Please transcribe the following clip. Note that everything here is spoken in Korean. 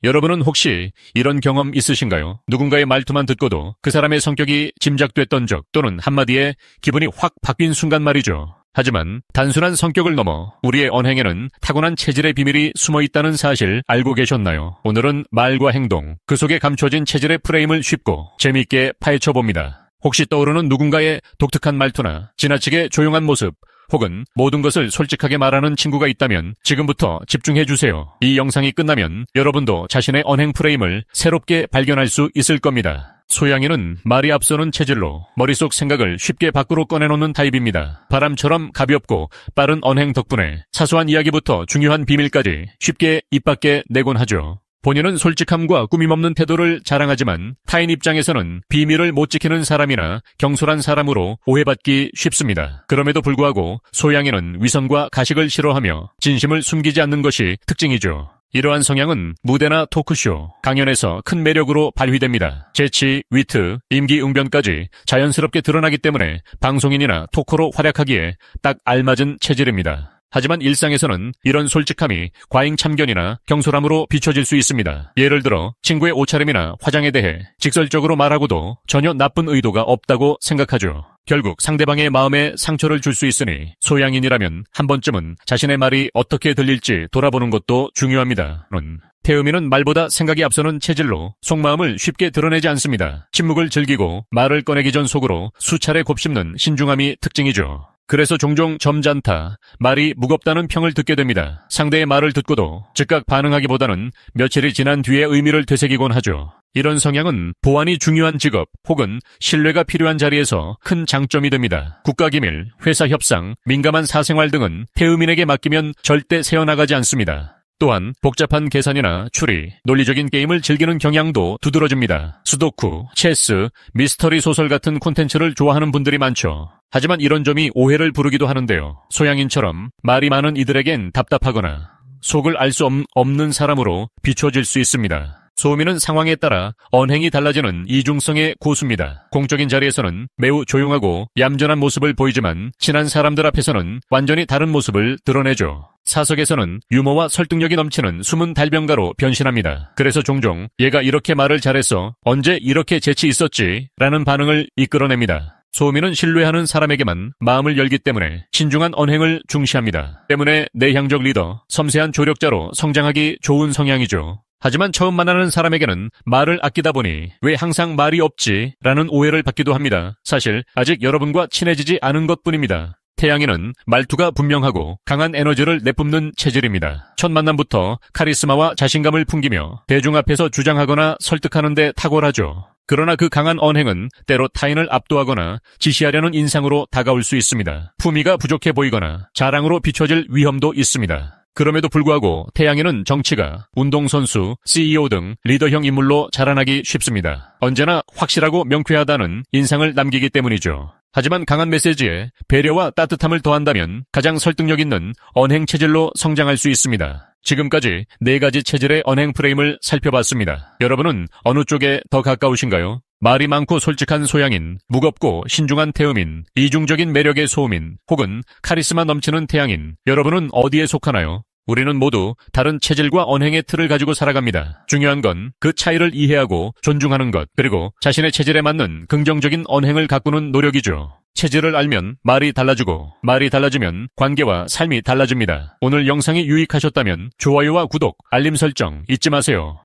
여러분은 혹시 이런 경험 있으신가요? 누군가의 말투만 듣고도 그 사람의 성격이 짐작됐던 적 또는 한마디에 기분이 확 바뀐 순간 말이죠. 하지만 단순한 성격을 넘어 우리의 언행에는 타고난 체질의 비밀이 숨어 있다는 사실 알고 계셨나요? 오늘은 말과 행동, 그 속에 감춰진 체질의 프레임을 쉽고 재미있게 파헤쳐봅니다. 혹시 떠오르는 누군가의 독특한 말투나 지나치게 조용한 모습, 혹은 모든 것을 솔직하게 말하는 친구가 있다면 지금부터 집중해주세요. 이 영상이 끝나면 여러분도 자신의 언행 프레임을 새롭게 발견할 수 있을 겁니다. 소양이는 말이 앞서는 체질로 머릿속 생각을 쉽게 밖으로 꺼내놓는 타입입니다. 바람처럼 가볍고 빠른 언행 덕분에 사소한 이야기부터 중요한 비밀까지 쉽게 입 밖에 내곤 하죠. 본인은 솔직함과 꾸밈없는 태도를 자랑하지만 타인 입장에서는 비밀을 못 지키는 사람이나 경솔한 사람으로 오해받기 쉽습니다. 그럼에도 불구하고 소양이는 위선과 가식을 싫어하며 진심을 숨기지 않는 것이 특징이죠. 이러한 성향은 무대나 토크쇼, 강연에서 큰 매력으로 발휘됩니다. 재치, 위트, 임기응변까지 자연스럽게 드러나기 때문에 방송인이나 토커로 활약하기에 딱 알맞은 체질입니다. 하지만 일상에서는 이런 솔직함이 과잉 참견이나 경솔함으로 비춰질 수 있습니다. 예를 들어 친구의 옷차림이나 화장에 대해 직설적으로 말하고도 전혀 나쁜 의도가 없다고 생각하죠. 결국 상대방의 마음에 상처를 줄 수 있으니 소양인이라면 한 번쯤은 자신의 말이 어떻게 들릴지 돌아보는 것도 중요합니다. 태음이는 말보다 생각이 앞서는 체질로 속마음을 쉽게 드러내지 않습니다. 침묵을 즐기고 말을 꺼내기 전 속으로 수차례 곱씹는 신중함이 특징이죠. 그래서 종종 점잖다, 말이 무겁다는 평을 듣게 됩니다. 상대의 말을 듣고도 즉각 반응하기보다는 며칠이 지난 뒤에 의미를 되새기곤 하죠. 이런 성향은 보안이 중요한 직업 혹은 신뢰가 필요한 자리에서 큰 장점이 됩니다. 국가기밀, 회사 협상, 민감한 사생활 등은 태음인에게 맡기면 절대 새어나가지 않습니다. 또한 복잡한 계산이나 추리, 논리적인 게임을 즐기는 경향도 두드러집니다. 수도쿠, 체스, 미스터리 소설 같은 콘텐츠를 좋아하는 분들이 많죠. 하지만 이런 점이 오해를 부르기도 하는데요. 소양인처럼 말이 많은 이들에겐 답답하거나 속을 알 수 없는 사람으로 비춰질 수 있습니다. 소음인은 상황에 따라 언행이 달라지는 이중성의 고수입니다. 공적인 자리에서는 매우 조용하고 얌전한 모습을 보이지만 친한 사람들 앞에서는 완전히 다른 모습을 드러내죠. 사석에서는 유머와 설득력이 넘치는 숨은 달변가로 변신합니다. 그래서 종종 얘가 이렇게 말을 잘했어, 언제 이렇게 재치 있었지? 라는 반응을 이끌어냅니다. 소음인은 신뢰하는 사람에게만 마음을 열기 때문에 신중한 언행을 중시합니다. 때문에 내향적 리더, 섬세한 조력자로 성장하기 좋은 성향이죠. 하지만 처음 만나는 사람에게는 말을 아끼다 보니 왜 항상 말이 없지? 라는 오해를 받기도 합니다. 사실 아직 여러분과 친해지지 않은 것뿐입니다. 태양이는 말투가 분명하고 강한 에너지를 내뿜는 체질입니다. 첫 만남부터 카리스마와 자신감을 풍기며 대중 앞에서 주장하거나 설득하는 데 탁월하죠. 그러나 그 강한 언행은 때로 타인을 압도하거나 지시하려는 인상으로 다가올 수 있습니다. 품위가 부족해 보이거나 자랑으로 비춰질 위험도 있습니다. 그럼에도 불구하고 태양이는 정치가, 운동선수, CEO 등 리더형 인물로 자라나기 쉽습니다. 언제나 확실하고 명쾌하다는 인상을 남기기 때문이죠. 하지만 강한 메시지에 배려와 따뜻함을 더한다면 가장 설득력 있는 언행 체질로 성장할 수 있습니다. 지금까지 4가지 체질의 언행 프레임을 살펴봤습니다. 여러분은 어느 쪽에 더 가까우신가요? 말이 많고 솔직한 소양인, 무겁고 신중한 태음인, 이중적인 매력의 소음인, 혹은 카리스마 넘치는 태양인, 여러분은 어디에 속하나요? 우리는 모두 다른 체질과 언행의 틀을 가지고 살아갑니다. 중요한 건 그 차이를 이해하고 존중하는 것, 그리고 자신의 체질에 맞는 긍정적인 언행을 가꾸는 노력이죠. 체질을 알면 말이 달라지고, 말이 달라지면 관계와 삶이 달라집니다. 오늘 영상이 유익하셨다면 좋아요와 구독, 알림 설정 잊지 마세요.